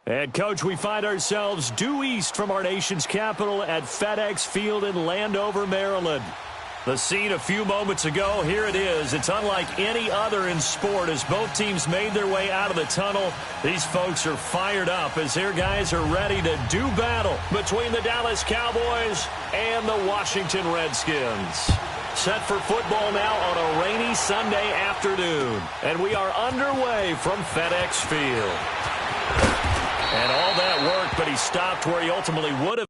And, Coach, we find ourselves due east from our nation's capital at FedEx Field in Landover, Maryland. The scene a few moments ago, here it is. It's unlike any other in sport as both teams made their way out of the tunnel. These folks are fired up as their guys are ready to do battle between the Dallas Cowboys and the Washington Redskins. Set for football now on a rainy Sunday afternoon. And we are underway from FedEx Field. And all that work, but he stopped where he ultimately would have.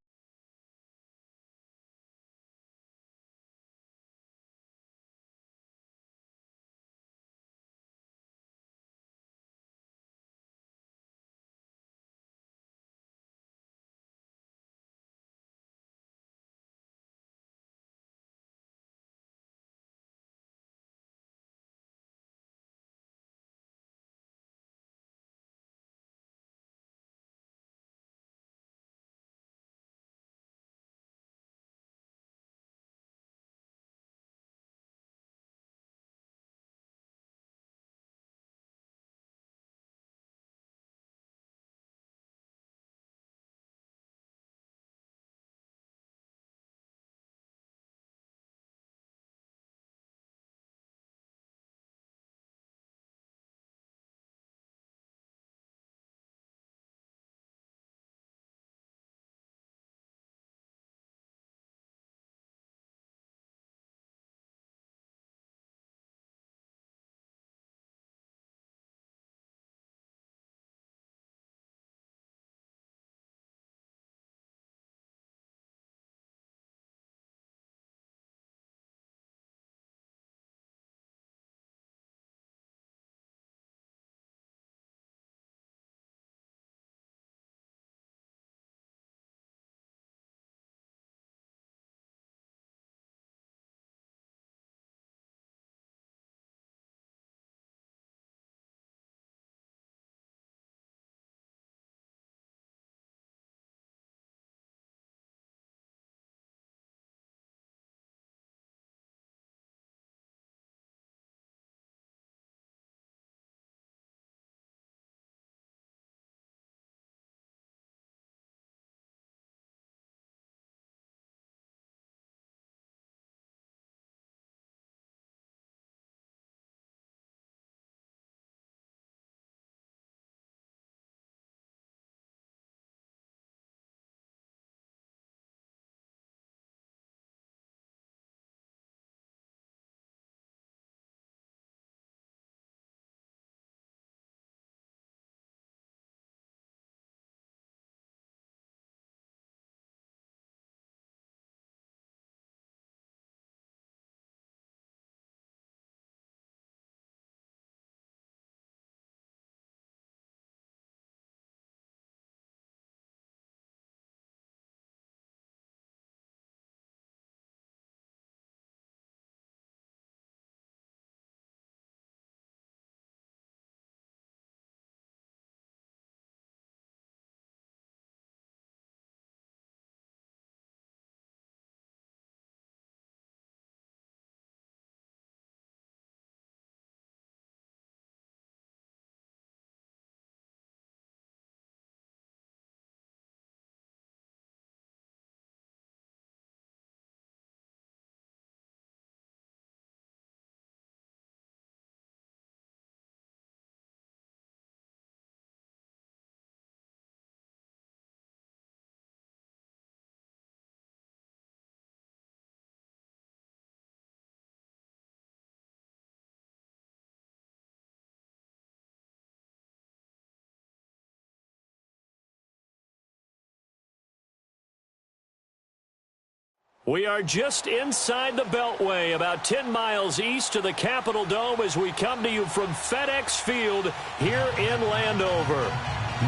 We are just inside the Beltway, about 10 miles east of the Capitol Dome as we come to you from FedEx Field here in Landover.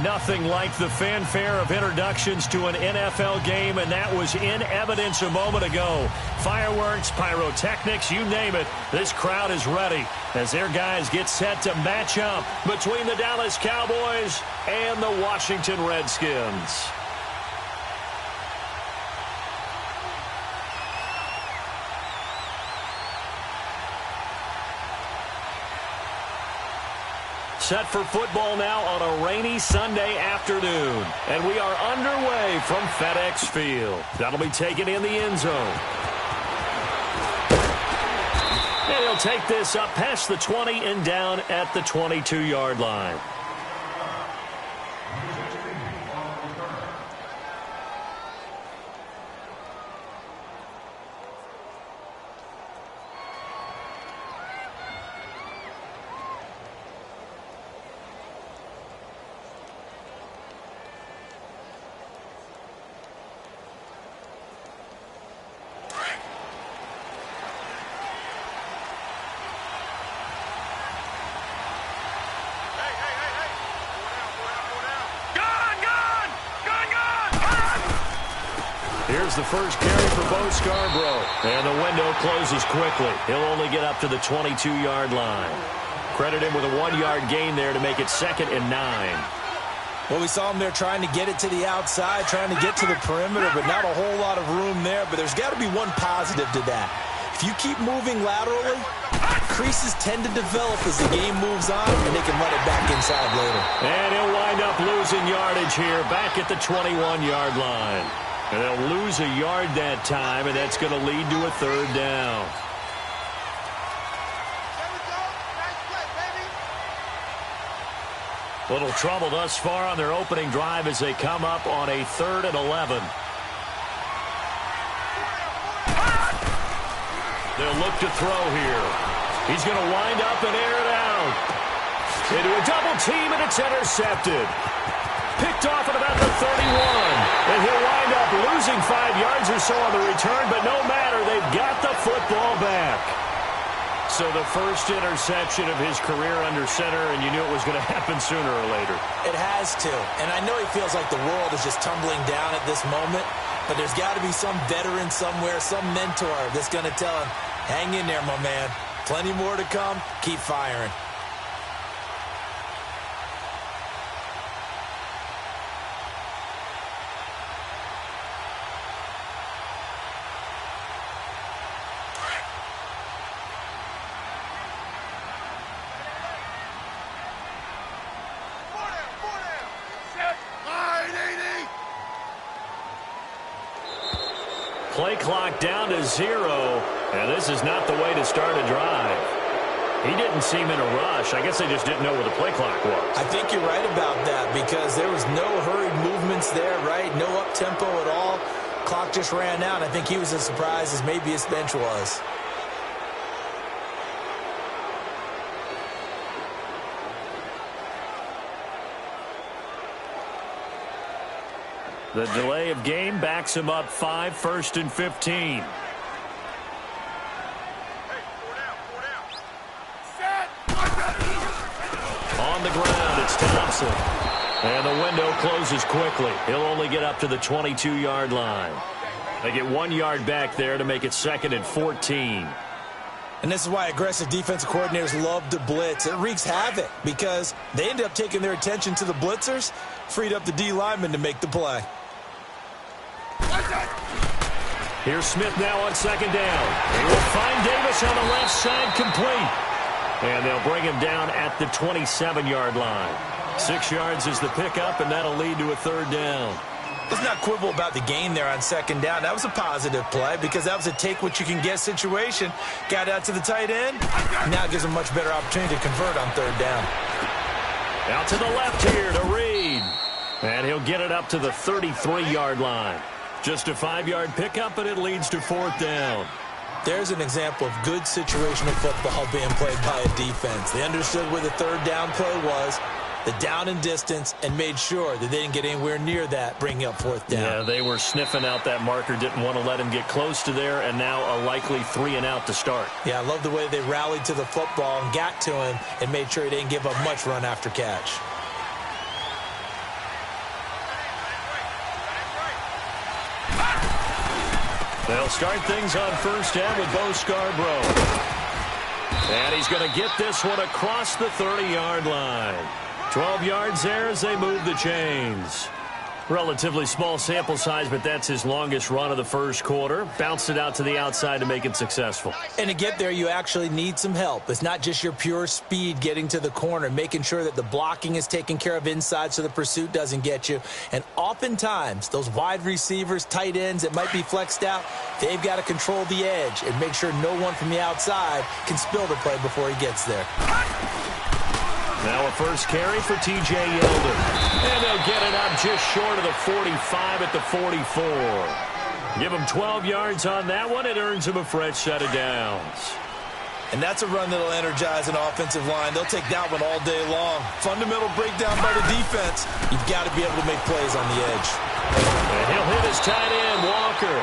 Nothing like the fanfare of introductions to an NFL game, and that was in evidence a moment ago. Fireworks, pyrotechnics, you name it, this crowd is ready as their guys get set to match up between the Dallas Cowboys and the Washington Redskins. Set for football now on a rainy Sunday afternoon. And we are underway from FedEx Field. That'll be taken in the end zone. And he'll take this up past the 20 and down at the 22-yard line. Here's the first carry for Bo Scarborough. And the window closes quickly. He'll only get up to the 22-yard line. Credit him with a 1-yard gain there to make it 2nd and 9. Well, we saw him there trying to get it to the outside, trying to get to the perimeter, but not a whole lot of room there. But there's got to be one positive to that. If you keep moving laterally, creases tend to develop as the game moves on, and they can run it back inside later. And he'll wind up losing yardage here back at the 21-yard line. And they'll lose a yard that time, and that's going to lead to a 3rd down. Little trouble thus far on their opening drive as they come up on a 3rd and 11. They'll look to throw here. He's going to wind up and air it out. Into a double team, and it's intercepted. Picked off at about the 31. And he'll wind up losing 5 yards or so on the return, but no matter, they've got the football back. So the first interception of his career under center, and you knew it was going to happen sooner or later. It has to. And I know he feels like the world is just tumbling down at this moment, but there's got to be some veteran somewhere, some mentor that's going to tell him, hang in there, my man. Plenty more to come. Keep firing. Play clock down to 0, and this is not the way to start a drive. He didn't seem in a rush. I guess they just didn't know where the play clock was. I think you're right about that because there was no hurried movements there, right? No up-tempo at all. Clock just ran out. I think he was as surprised as maybe his bench was. The delay of game backs him up 5, 1st and 15. On the ground, it's Thompson. And the window closes quickly. He'll only get up to the 22-yard line. They get 1 yard back there to make it 2nd and 14. And this is why aggressive defensive coordinators love to blitz. It wreaks havoc because they end up taking their attention to the blitzers, freed up the D lineman to make the play. Here's Smith now on 2nd down. They will find Davis on the left side complete. And they'll bring him down at the 27-yard line. 6 yards is the pickup, and that'll lead to a 3rd down. Let's not quibble about the gain there on 2nd down. That was a positive play because that was a take-what-you-can-get situation. Got out to the tight end. Now gives him a much better opportunity to convert on 3rd down. Out to the left here to Reed. And he'll get it up to the 33-yard line. Just a 5-yard pickup, and it leads to 4th down. There's an example of good situational football being played by a defense. They understood where the 3rd down play was, the down and distance, and made sure that they didn't get anywhere near that, bringing up 4th down. Yeah, they were sniffing out that marker, didn't want to let him get close to there, and now a likely 3 and out to start. Yeah, I love the way they rallied to the football and got to him and made sure he didn't give up much run after catch. They'll start things on 1st down with Bo Scarborough. And he's going to get this one across the 30-yard line. 12 yards there as they move the chains. Relatively small sample size, but that's his longest run of the first quarter. Bounced it out to the outside to make it successful. And to get there, you actually need some help. It's not just your pure speed getting to the corner, making sure that the blocking is taken care of inside so the pursuit doesn't get you. And oftentimes, those wide receivers, tight ends that might be flexed out, they've got to control the edge and make sure no one from the outside can spill the play before he gets there. Now a first carry for T.J. Yeldon. And they'll get it up just short of the 45 at the 44. Give him 12 yards on that one. It earns him a fresh set of downs. And that's a run that'll energize an offensive line. They'll take that one all day long. Fundamental breakdown by the defense. You've got to be able to make plays on the edge. And he'll hit his tight end, Walker.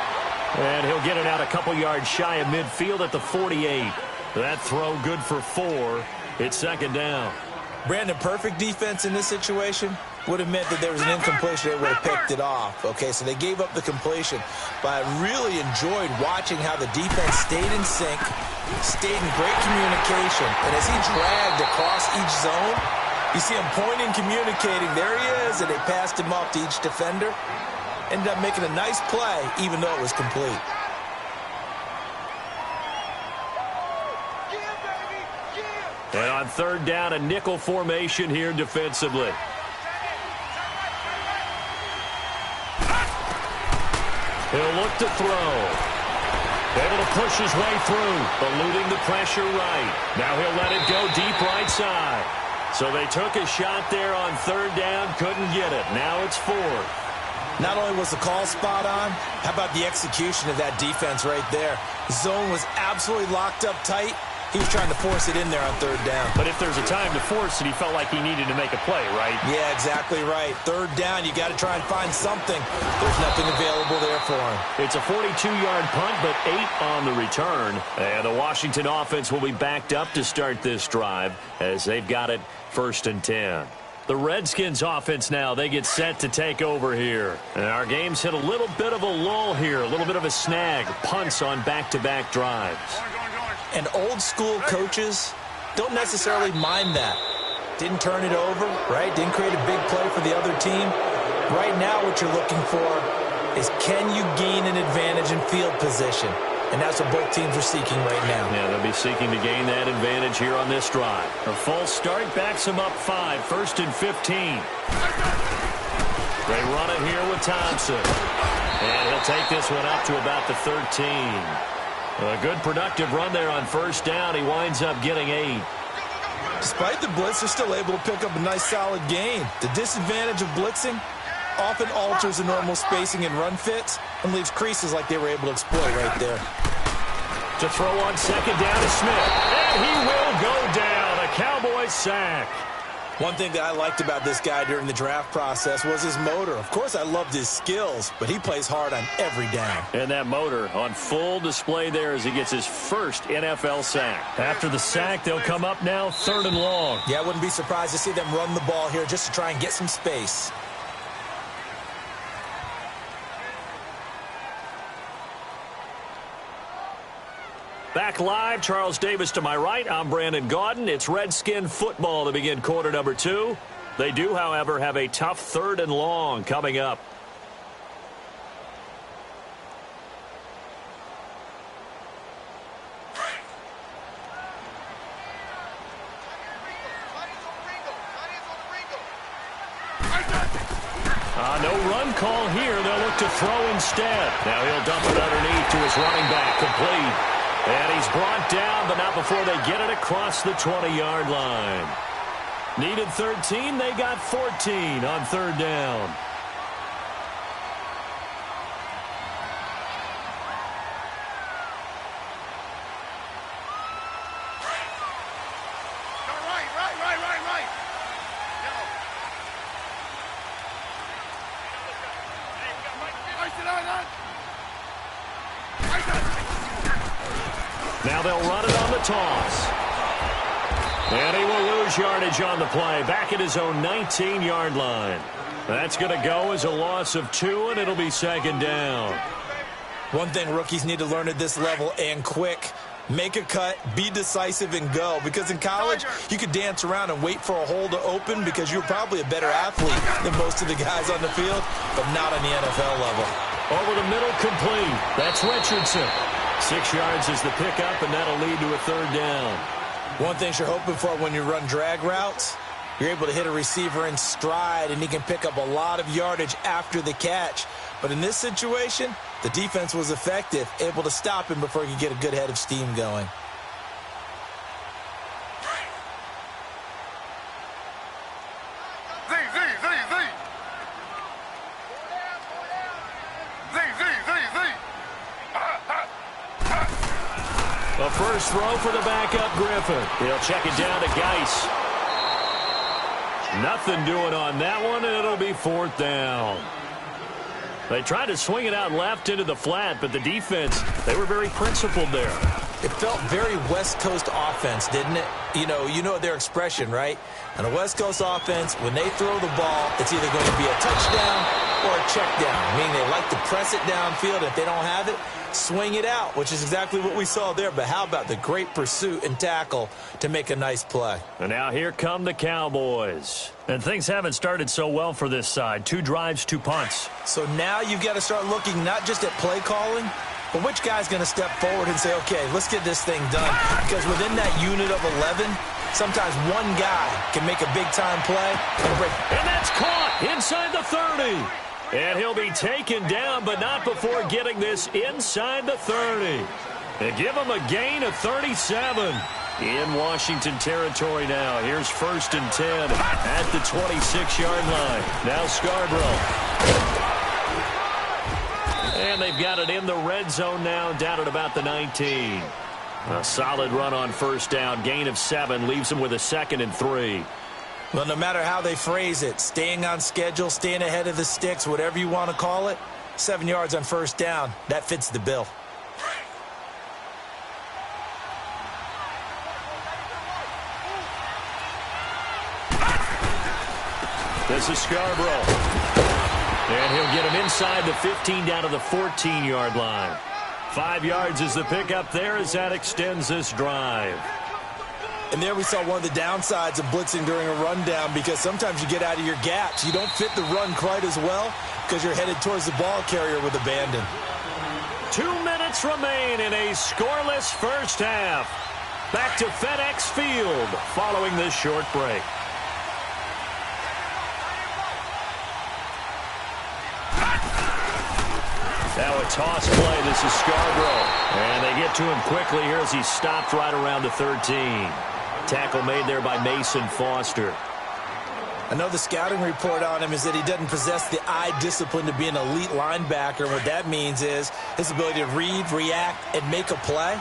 And he'll get it out a couple yards shy of midfield at the 48. That throw good for 4. It's second down. Brandon, perfect defense in this situation would have meant that there was an incompletion. They would have picked it off. Okay, so they gave up the completion. But I really enjoyed watching how the defense stayed in sync, stayed in great communication. And as he dragged across each zone, you see him pointing, communicating. There he is, and they passed him off to each defender. Ended up making a nice play, even though it was complete. And on third down, a nickel formation here defensively. He'll look to throw. Able to push his way through, eluding the pressure right. Now he'll let it go deep right side. So they took a shot there on third down, couldn't get it. Now it's fourth. Not only was the call spot on, how about the execution of that defense right there? The zone was absolutely locked up tight. He was trying to force it in there on third down. But if there's a time to force it, he felt like he needed to make a play, right? Yeah, exactly right. Third down, you got to try and find something. There's nothing available there for him. It's a 42-yard punt, but 8 on the return. And the Washington offense will be backed up to start this drive as they've got it first and 10. The Redskins offense now, they get set to take over here. And our game's hit a little bit of a lull here, a little bit of a snag. Punts on back-to-back drives. And old-school coaches don't necessarily mind that. Didn't turn it over, right? Didn't create a big play for the other team. Right now what you're looking for is can you gain an advantage in field position? And that's what both teams are seeking right now. Yeah, they'll be seeking to gain that advantage here on this drive. A false start backs them up 5, first and 15. They run it here with Thompson. And he'll take this one up to about the 13. A good productive run there on first down. He winds up getting 8. Despite the blitz, they're still able to pick up a nice solid gain. The disadvantage of blitzing often alters the normal spacing and run fits and leaves creases like they were able to exploit right there. To throw on second down to Smith. And he will go down. A Cowboys sack. One thing that I liked about this guy during the draft process was his motor. Of course, I loved his skills, but he plays hard on every down. And that motor on full display there as he gets his first NFL sack. After the sack, they'll come up now third and long. Yeah, I wouldn't be surprised to see them run the ball here just to try and get some space. Back live, Charles Davis to my right. I'm Brandon Gaudin. It's Redskin football to begin quarter number 2. They do, however, have a tough third and long coming up. No run call here. They'll look to throw instead. Now he'll dump it underneath to his running back, complete. And he's brought down, but not before they get it across the 20-yard line. Needed 13, they got 14 on third down. Now they'll run it on the toss. And he will lose yardage on the play. Back at his own 19-yard line. That's going to go as a loss of 2, and it'll be second down. One thing rookies need to learn at this level and quick, Make a cut, be decisive, and go. Because in college, you could dance around and wait for a hole to open because you're probably a better athlete than most of the guys on the field, but not on the NFL level. Over the middle, complete. That's Richardson. 6 yards is the pickup, and that'll lead to a third down. One thing you're hoping for when you run drag routes, you're able to hit a receiver in stride, and he can pick up a lot of yardage after the catch. But in this situation, the defense was effective, able to stop him before he could get a good head of steam going. A first throw for the backup Griffin. He'll check it down to Geis. Nothing doing on that one, and it'll be fourth down. They tried to swing it out left into the flat, but the defense, they were very principled there. It felt very West Coast offense, didn't it? You know their expression, right? On a West Coast offense, when they throw the ball, it's either going to be a touchdown or a check down, meaning they like to press it downfield. If they don't have it, swing it out, which is exactly what we saw there. But how about the great pursuit and tackle to make a nice play? And now here come the Cowboys. And things haven't started so well for this side. 2 drives, 2 punts. So now you've got to start looking not just at play calling, but which guy's going to step forward and say, okay, let's get this thing done. Because within that unit of 11, sometimes one guy can make a big-time play and break. And that's caught inside the 30. And he'll be taken down, but not before getting this inside the 30. They give him a gain of 37. In Washington territory now. Here's 1st and 10 at the 26-yard line. Now Scarborough. And they've got it in the red zone now, down at about the 19. A solid run on first down. Gain of 7 leaves them with a 2nd and 3. Well, no matter how they phrase it, staying on schedule, staying ahead of the sticks, whatever you want to call it, 7 yards on first down, that fits the bill. This is Scarborough. And he'll get him inside the 15 down to the 14-yard line. 5 yards is the pickup there as that extends this drive. And there we saw one of the downsides of blitzing during a rundown, because sometimes you get out of your gaps. You don't fit the run quite as well because you're headed towards the ball carrier with abandon. 2 minutes remain in a scoreless first half. Back to FedEx Field following this short break. Now a toss play. This is Scarborough. And they get to him quickly here as he stopped right around the 13. Tackle made there by Mason Foster. I know the scouting report on him is that he doesn't possess the eye discipline to be an elite linebacker. What that means is his ability to read, react, and make a play.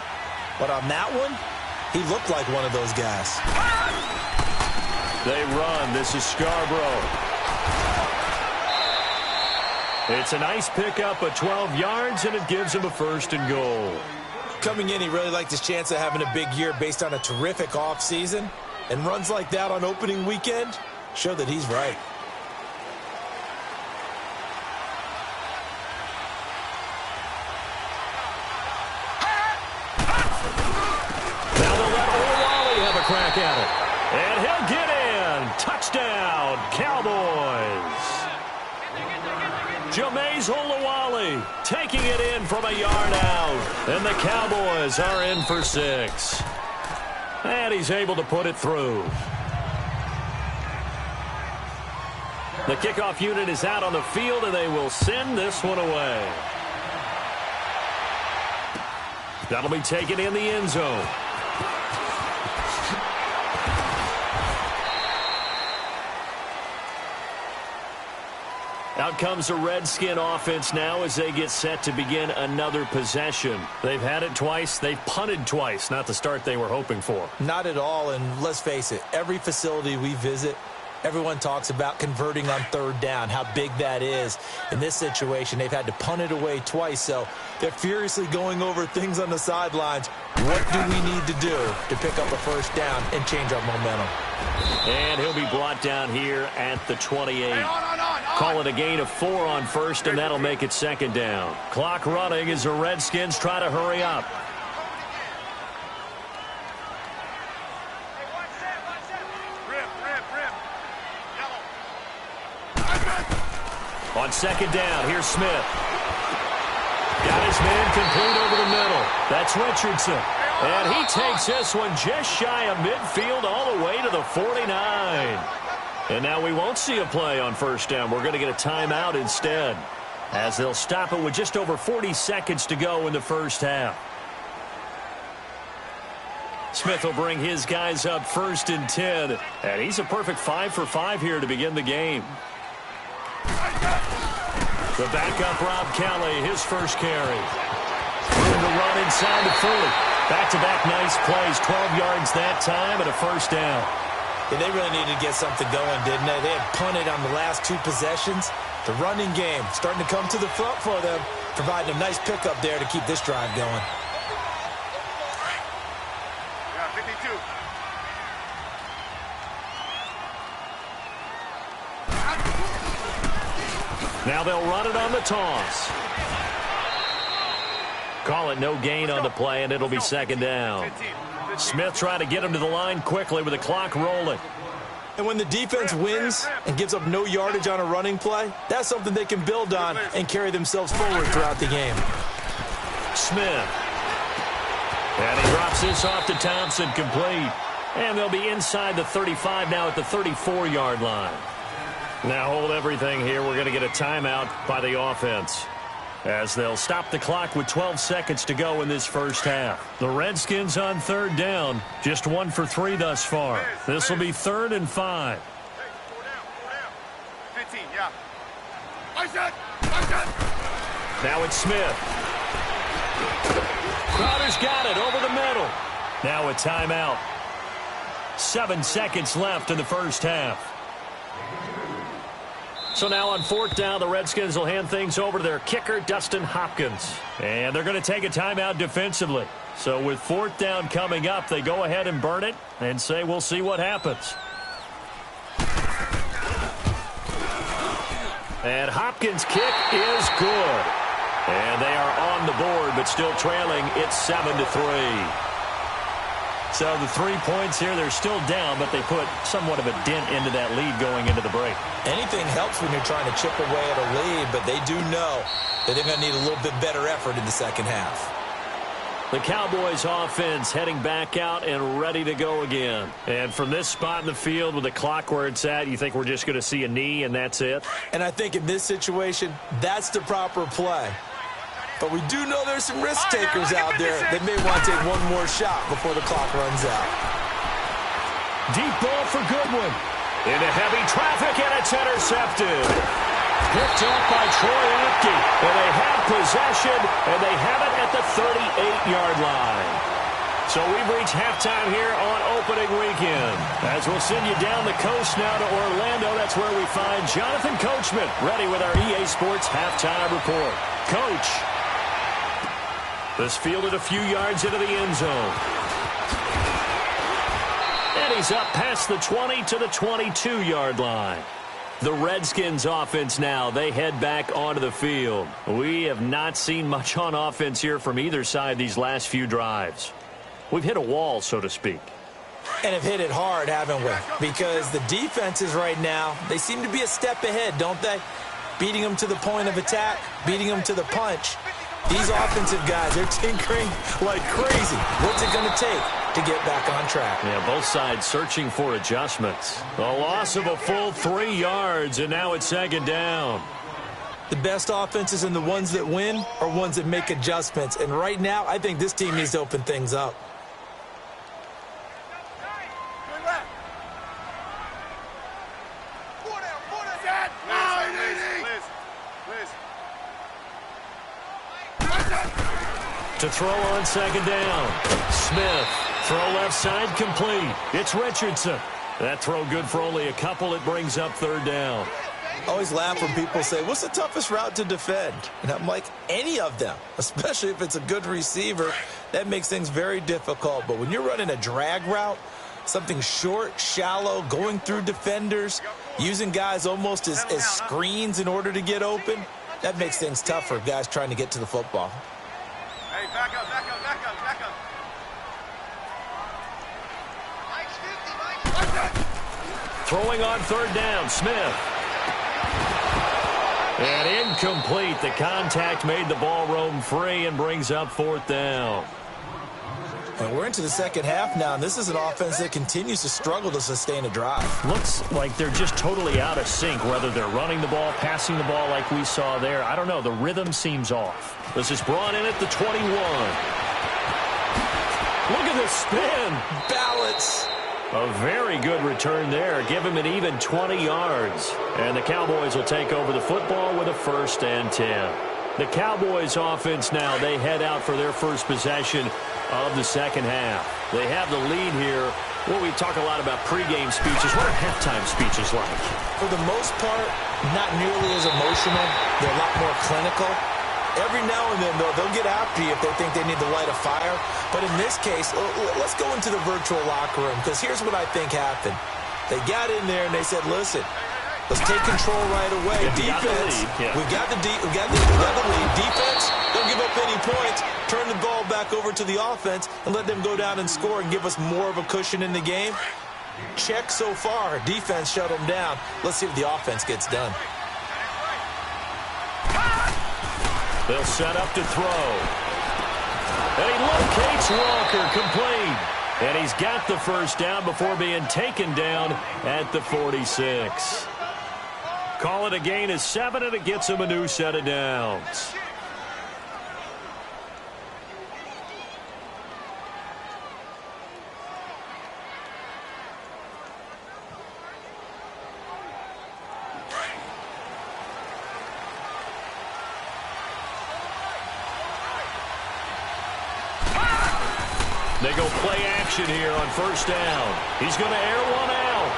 But on that one, he looked like one of those guys. They run. This is Scarborough. It's a nice pickup of 12 yards, and it gives him a 1st and goal. Coming in, he really liked his chance of having a big year based on a terrific offseason. And runs like that on opening weekend show that he's right. Now they'll let Olawale have a crack at it. And he'll get in. Touchdown, Cowboys. Jameis Olawale taking it in from a yard out. And the Cowboys are in for 6. And he's able to put it through. The kickoff unit is out on the field, and they will send this one away. That'll be taken in the end zone. Out comes the Redskin offense now as they get set to begin another possession. They've had it twice. They've punted twice. Not the start they were hoping for. Not at all, and let's face it, every facility we visit, everyone talks about converting on 3rd down, how big that is. In this situation, they've had to punt it away twice, so they're furiously going over things on the sidelines. What do we need to do to pick up a 1st down and change our momentum? And he'll be brought down here at the 28. Call it a gain of 4 on 1st, and that'll make it 2nd down. Clock running as the Redskins try to hurry up. On second down, here's Smith. Got his man complete over the middle. That's Richardson. And he takes this one just shy of midfield all the way to the 49. And now we won't see a play on first down. We're going to get a timeout instead, as they'll stop it with just over 40 seconds to go in the first half. Smith will bring his guys up 1st and 10. And he's a perfect 5 for 5 here to begin the game. The backup, Rob Kelly, his first carry. Room to run inside to Foley. Back-to-back nice plays, 12 yards that time and a first down. Yeah, they really needed to get something going, didn't they? They had punted on the last 2 possessions. The running game starting to come to the front for them, providing a nice pickup there to keep this drive going. Yeah, 52. Now they'll run it on the toss. Call it no gain on the play, and it'll be second down. Smith trying to get him to the line quickly with the clock rolling. And when the defense wins and gives up no yardage on a running play, that's something they can build on and carry themselves forward throughout the game. Smith. And he drops this off to Thompson, complete. And they'll be inside the 35 now at the 34-yard line. Now hold everything here. We're going to get a timeout by the offense, as they'll stop the clock with 12 seconds to go in this first half. The Redskins on third down, just 1 for 3 thus far. This will be 3rd and 5. Hey, 4 down. 15, yeah. Now it's Smith. Crowder's got it over the middle. Now a timeout. 7 seconds left in the first half. So now on 4th down, the Redskins will hand things over to their kicker, Dustin Hopkins. And they're going to take a timeout defensively. So with 4th down coming up, they go ahead and burn it and say we'll see what happens. And Hopkins' kick is good. And they are on the board, but still trailing. It's 7-3. So the 3 points here, they're still down, but they put somewhat of a dent into that lead going into the break. Anything helps when you're trying to chip away at a lead, but they do know that they're going to need a little bit better effort in the second half. The Cowboys offense heading back out and ready to go again. And from this spot in the field with the clock where it's at, you think we're just going to see a knee and that's it? And I think in this situation, that's the proper play. But we do know there's some risk takers out there that may want to take one more shot before the clock runs out. Deep ball for Goodwin. Into heavy traffic, and it's intercepted. Picked up by Troy Apke. And they have possession, and they have it at the 38-yard line. So we've reached halftime here on opening weekend. As we'll send you down the coast now to Orlando, that's where we find Jonathan Coachman ready with our EA Sports halftime report. Coach. This fielded a few yards into the end zone. And he's up past the 20 to the 22-yard line. The Redskins offense now, they head back onto the field. We have not seen much on offense here from either side these last few drives. We've hit a wall, so to speak. And have hit it hard, haven't we? Because the defenses right now, they seem to be a step ahead, don't they? Beating them to the point of attack, beating them to the punch. These offensive guys, they're tinkering like crazy. What's it going to take to get back on track? Yeah, both sides searching for adjustments. A loss of a full 3 yards, and now it's second down. The best offenses and the ones that win are ones that make adjustments. And right now, I think this team needs to open things up. To throw on second down. Smith, throw left side complete. It's Richardson. That throw good for only a couple. It brings up third down. I always laugh when people say, what's the toughest route to defend? And I'm like, any of them, especially if it's a good receiver. That makes things very difficult. But when you're running a drag route, something short, shallow, going through defenders, using guys almost as screens in order to get open, that makes things tough for guys trying to get to the football. Hey, back up. Throwing on third down, Smith. And incomplete. The contact made the ball roam free and brings up 4th down. And we're into the second half now, and this is an offense that continues to struggle to sustain a drive. Looks like they're just totally out of sync, whether they're running the ball, passing the ball like we saw there. I don't know. The rhythm seems off. This is brought in at the 21. Look at this spin. Balance. A very good return there. Give him an even 20 yards. And the Cowboys will take over the football with a 1st and 10. The Cowboys offense now, they head out for their first possession of the second half. They have the lead here. Well, we talk a lot about pregame speeches. What are halftime speeches like? For the most part, not nearly as emotional. They're a lot more clinical. Every now and then, though, they'll get after you if they think they need to light a fire. But in this case, let's go into the virtual locker room, because here's what I think happened. They got in there and they said, listen, let's take control right away. Defense, we got the lead. Defense, don't give up any points. Turn the ball back over to the offense and let them go down and score and give us more of a cushion in the game. Check so far. Defense shut them down. Let's see if the offense gets done. They'll set up to throw. And he locates Walker, complete. And he's got the 1st down before being taken down at the 46. Call it a gain of 7, and it gets him a new set of downs. They go play action here on 1st down. He's going to air one out.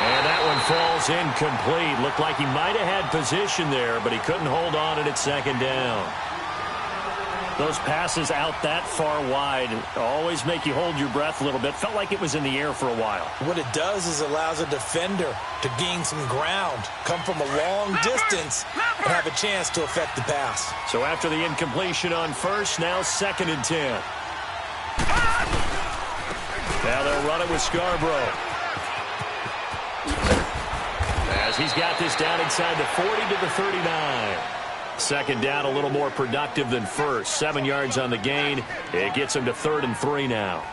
And that one falls incomplete. Looked like he might have had position there, but he couldn't hold on it at 2nd down. Those passes out that far wide always make you hold your breath a little bit. Felt like it was in the air for a while. What it does is allows a defender to gain some ground, come from a long distance, and have a chance to affect the pass. So after the incompletion on 1st, now 2nd and 10. Now they'll run it with Scarborough. As he's got this down inside the 40 to the 39. 2nd down, a little more productive than 1st. 7 yards on the gain. It gets him to 3rd and 3 now.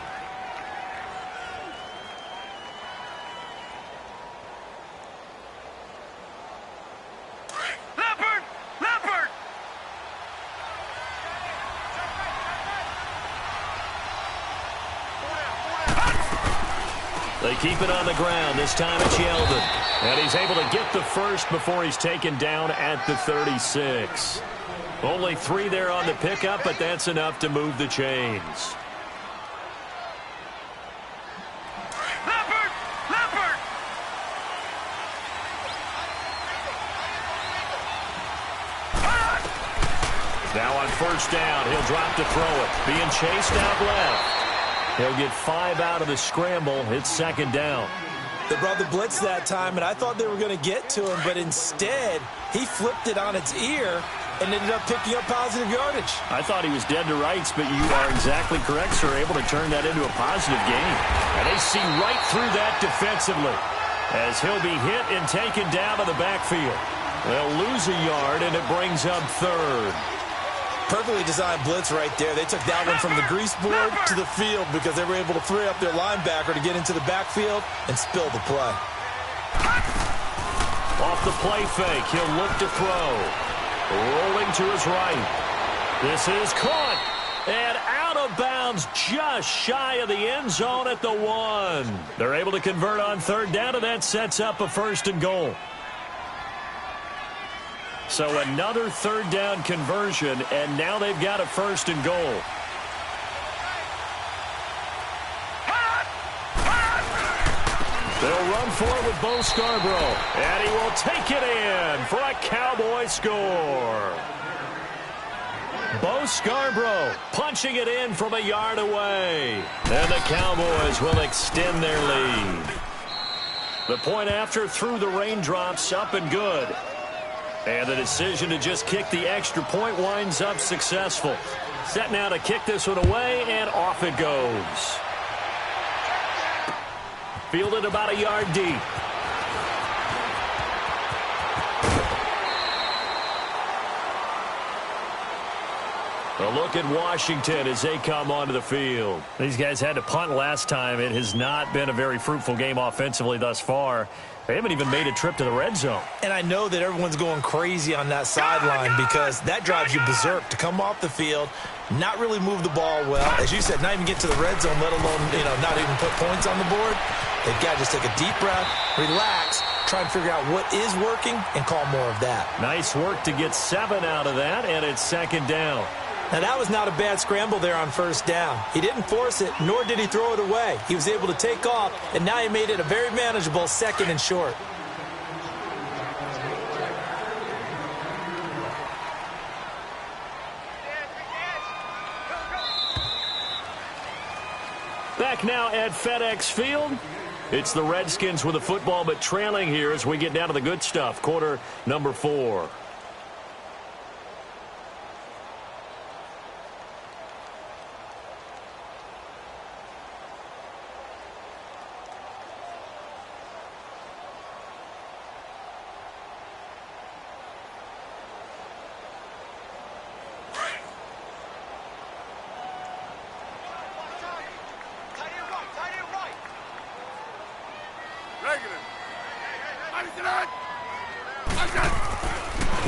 They keep it on the ground. This time it's Yeldon. And he's able to get the 1st before he's taken down at the 36. Only 3 there on the pickup, but that's enough to move the chains. Now on 1st down, he'll drop to throw it. Being chased out left. He'll get 5 out of the scramble. It's 2nd down. They brought the blitz that time, and I thought they were going to get to him, but instead, he flipped it on its ear and ended up picking up positive yardage. I thought he was dead to rights, but you are exactly correct, sir. Able to turn that into a positive gain. And they see right through that defensively as he'll be hit and taken down to the backfield. They'll lose a yard, and it brings up 3rd. Perfectly designed blitz right there. They took that one from the grease board to the field because they were able to free up their linebacker to get into the backfield and spill the play. Off the play fake, he'll look to throw. Rolling to his right. This is caught. And out of bounds just shy of the end zone at the 1. They're able to convert on 3rd down, and that sets up a 1st and goal. So another 3rd down conversion, and now they've got a 1st and goal. They'll run for it with Bo Scarborough, and he will take it in for a Cowboy score. Bo Scarborough punching it in from a yard away. And the Cowboys will extend their lead. The point after through the raindrops, up and good. And the decision to just kick the extra point winds up successful. Set now to kick this one away, and off it goes. Fielded about a yard deep. A look at Washington as they come onto the field. These guys had to punt last time. It has not been a very fruitful game offensively thus far. They haven't even made a trip to the red zone. And I know that everyone's going crazy on that sideline because that drives you berserk to come off the field, not really move the ball well. As you said, not even get to the red zone, let alone, not even put points on the board. They've got to just take a deep breath, relax, try and figure out what is working, and call more of that. Nice work to get 7 out of that, and it's second down. Now, that was not a bad scramble there on first down. He didn't force it, nor did he throw it away. He was able to take off, and now he made it a very manageable 2nd and short. Back now at FedEx Field. It's the Redskins with the football, but trailing here as we get down to the good stuff. Quarter number 4.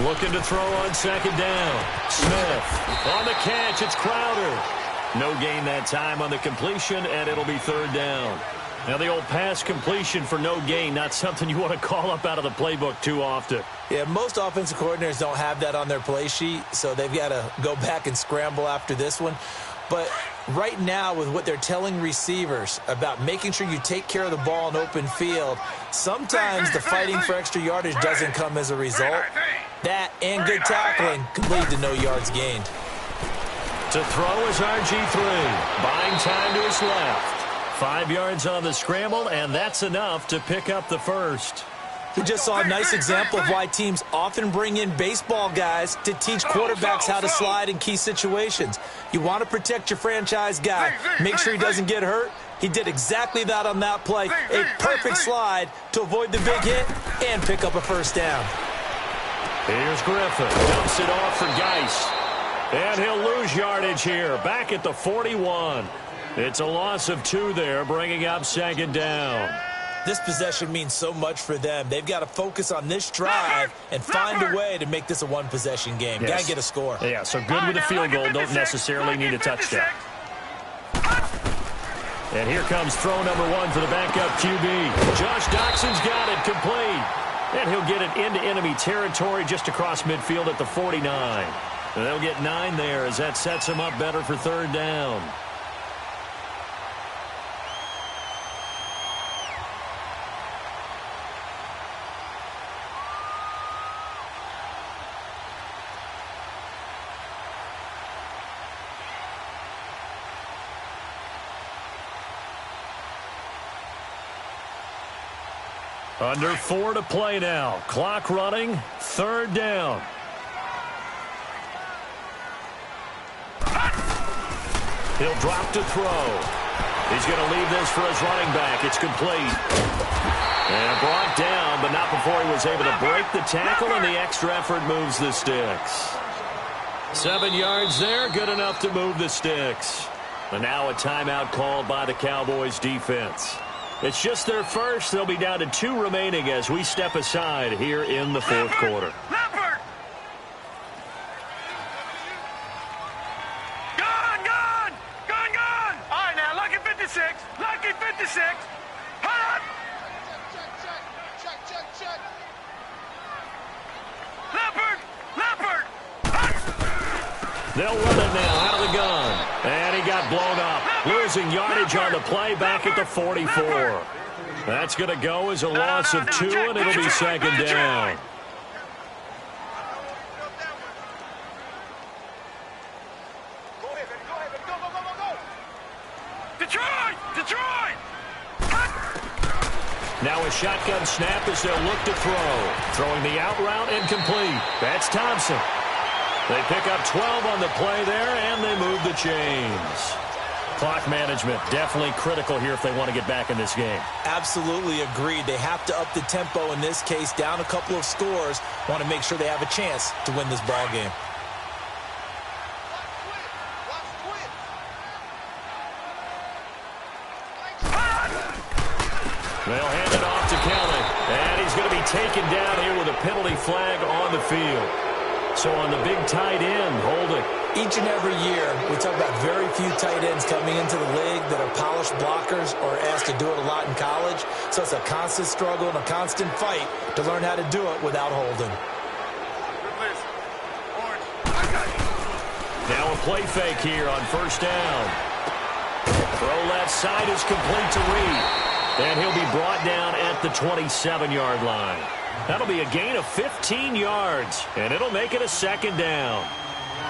Looking to throw on second down. Smith on the catch. It's Crowder. No gain that time on the completion, and it'll be 3rd down. Now, the old pass completion for no gain, not something you want to call up out of the playbook too often. Yeah, most offensive coordinators don't have that on their play sheet, so they've got to go back and scramble after this one. But right now, with what they're telling receivers about making sure you take care of the ball in open field, sometimes the fighting for extra yardage doesn't come as a result. That and good tackling could lead to no yards gained. To throw is RG3. Buying time to his left. 5 yards on the scramble, and that's enough to pick up the first. We just saw a nice example of why teams often bring in baseball guys to teach quarterbacks how to slide in key situations. You want to protect your franchise guy. Make sure he doesn't get hurt. He did exactly that on that play. A perfect slide to avoid the big hit and pick up a first down. Here's Griffin. Dumps it off for Geis. And he'll lose yardage here. Back at the 41. It's a loss of 2 there, bringing up second down. This possession means so much for them. They've got to focus on this drive and find a way to make this a one-possession game. Yes. Got to get a score. Yeah, so good with a field goal. Don't necessarily need a touchdown. And here comes throw number 1 for the backup QB. Josh Doxson's got it complete. And he'll get it into enemy territory just across midfield at the 49. And they'll get 9 there as that sets him up better for 3rd down. Under 4 to play now. Clock running. 3rd down. He'll drop to throw. He's going to leave this for his running back. It's complete. And brought down, but not before he was able to break the tackle, and the extra effort moves the sticks. 7 yards there, good enough to move the sticks. And now a timeout called by the Cowboys defense. It's just their first. They'll be down to 2 remaining as we step aside here in the 4th quarter. They'll run it now out of the gun. And he got blown up. Losing yardage on the play back at the 44. That's going to go as a loss of 2, and it'll be second down. Now a shotgun snap as they'll look to throw. Throwing the out route incomplete. That's Thompson. They pick up 12 on the play there, and they move the chains. Clock management definitely critical here if they want to get back in this game. Absolutely agreed. They have to up the tempo in this case, down a couple of scores. Want to make sure they have a chance to win this ball game. They'll hand it off to Kelly. And he's going to be taken down here with a penalty flag on the field. So on the big tight end, holding. Each and every year, we talk about very few tight ends coming into the league that are polished blockers or asked to do it a lot in college. So it's a constant struggle and a constant fight to learn how to do it without holding. Now a play fake here on first down. Throw left side is complete to Reed. And he'll be brought down at the 27-yard line. That'll be a gain of 15 yards, and it'll make it a second down.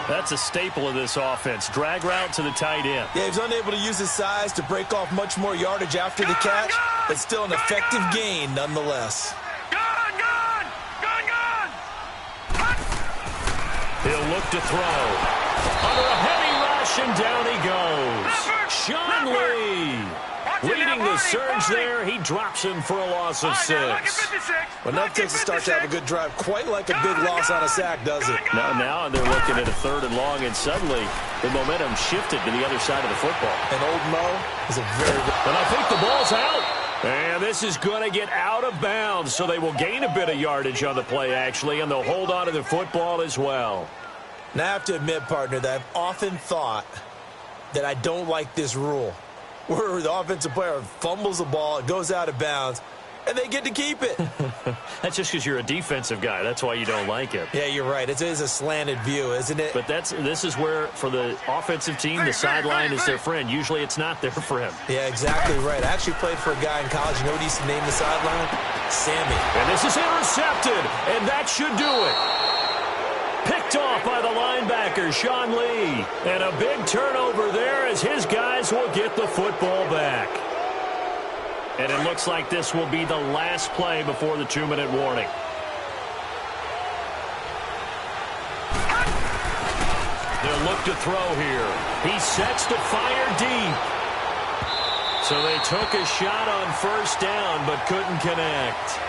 That's a staple of this offense. Drag route to the tight end. Yeah, he's unable to use his size to break off much more yardage after the catch, but still an effective gain nonetheless. He'll look to throw. Under a heavy rush, and down he goes. Sean Lee leading the surge there. He drops him for a loss of 6. Well, enough takes a start to have a good drive. Quite like a big loss on a sack, does it? Now they're looking at a 3rd and long, and suddenly the momentum shifted to the other side of the football. And old Mo is a very good... And I think the ball's out. And this is going to get out of bounds, so they will gain a bit of yardage on the play, actually, and they'll hold on to the football as well. Now, I have to admit, partner, that I've often thought that I don't like this rule, where the offensive player fumbles the ball, it goes out of bounds, and they get to keep it. That's just because you're a defensive guy. That's why you don't like it. Yeah, you're right. It is a slanted view, isn't it? But this is where, for the offensive team, the sideline is their friend. Usually it's not their friend. Yeah, exactly right. I actually played for a guy in college. You know what he used to name the sideline? Sammy. And this is intercepted, and that should do it. Picked off by the linebacker, Sean Lee. And a big turnover there as his guys will get the football back. And it looks like this will be the last play before the 2-minute warning. They'll look to throw here. He sets to fire deep. So they took a shot on first down but couldn't connect.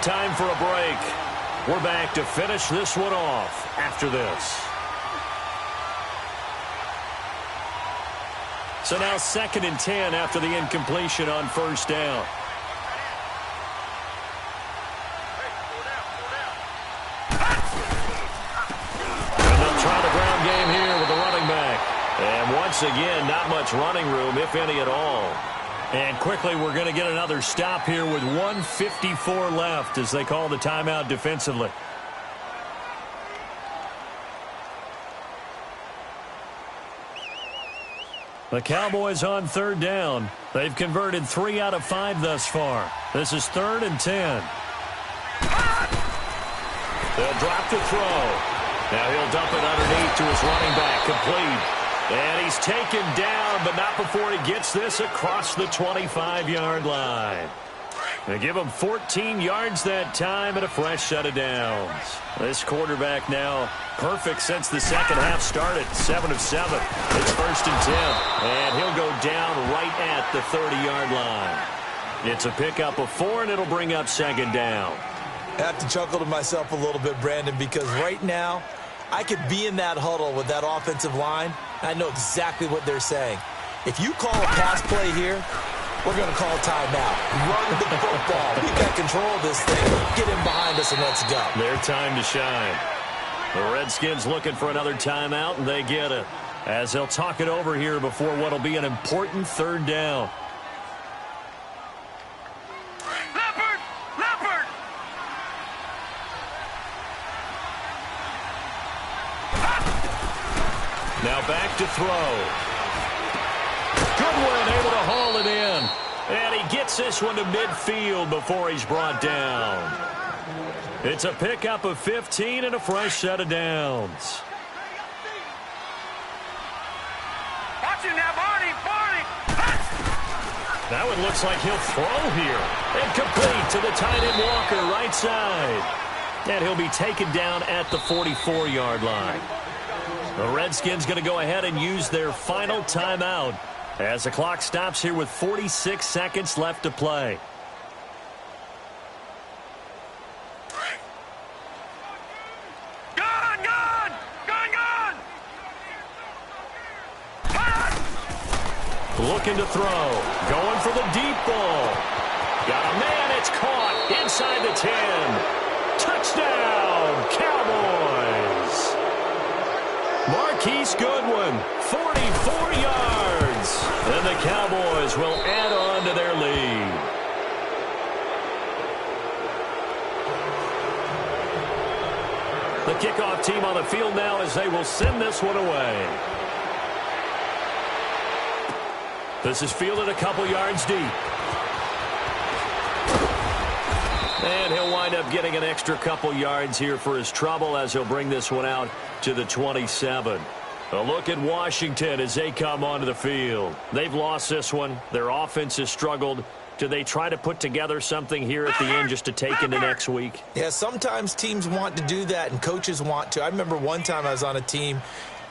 Time for a break. We're back to finish this one off after this. So now 2nd and 10 after the incompletion on first down. And they'll try the ground game here with the running back. And once again, not much running room, if any at all. And quickly, we're going to get another stop here with 1:54 left as they call the timeout defensively. The Cowboys on 3rd down. They've converted 3 out of 5 thus far. This is 3rd and 10. They'll drop the throw. Now he'll dump it underneath to his running back, complete. And he's taken down, but not before he gets this across the 25-yard line. They give him 14 yards that time and a fresh set of downs. This quarterback now perfect since the second half started. 7 of 7. It's 1st and 10. And he'll go down right at the 30-yard line. It's a pickup of 4, and it'll bring up 2nd down. I have to chuckle to myself a little bit, Brandon, because right now I could be in that huddle with that offensive line. I know exactly what they're saying. If you call a pass play here, we're going to call timeout. Run the football. We've got control of this thing. Get him behind us and let's go. Their time to shine. The Redskins looking for another timeout, and they get it. As they'll talk it over here before what will be an important 3rd down. Now back to throw. Goodwin able to haul it in. And he gets this one to midfield before he's brought down. It's a pickup of 15 and a fresh set of downs. Watch it now, Barney. That one looks like he'll throw here. And complete to the tight end Walker, right side. And he'll be taken down at the 44-yard line. The Redskins going to go ahead and use their final timeout as the clock stops here with 46 seconds left to play. looking to throw. Going for the deep ball. Got a man. It's caught inside the 10. Touchdown, Cowboys. Marquise Goodwin, 44 yards. And the Cowboys will add on to their lead. The kickoff team on the field now as they will send this one away. This is fielded a couple yards deep. And he'll wind up getting an extra couple yards here for his trouble as he'll bring this one out to the 27. A look at Washington as they come onto the field. They've lost this one. Their offense has struggled. Do they try to put together something here at the end just to take into next week? Yeah, sometimes teams want to do that and coaches want to. I remember one time I was on a team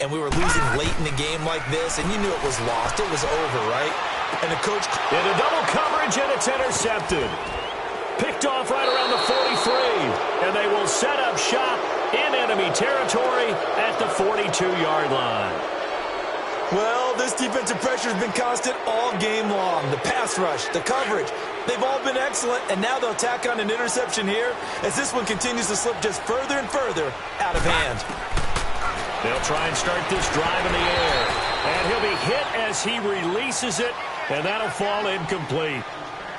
and we were losing late in the game like this, and you knew it was lost. It was over, right? And the coach... Into double coverage, and it's intercepted. Picked off right around the 43, and they will set up shop in enemy territory at the 42-yard line. Well, this defensive pressure has been constant all game long. The pass rush, the coverage, they've all been excellent, and now they'll tack on an interception here as this one continues to slip just further and further out of hand. They'll try and start this drive in the air, and he'll be hit as he releases it, and that'll fall incomplete.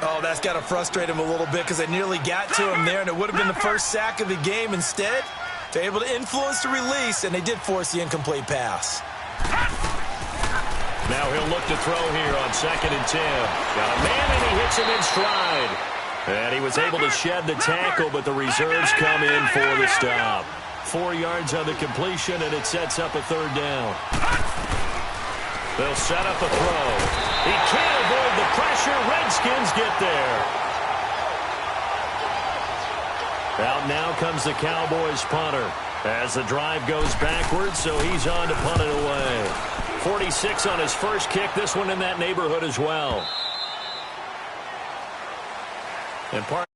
Oh, that's got to frustrate him a little bit because they nearly got to him there, and it would have been the first sack of the game. Instead, they're able to influence the release, and they did force the incomplete pass. Now he'll look to throw here on 2nd and 10. Got a man, and he hits him in stride. And he was able to shed the tackle, but the reserves come in for the stop. 4 yards on the completion, and it sets up a 3rd down. They'll set up a throw. He can't avoid the pressure. Redskins get there. Out now comes the Cowboys punter as the drive goes backwards, so he's on to punt it away. 46 on his first kick. This one in that neighborhood as well. And part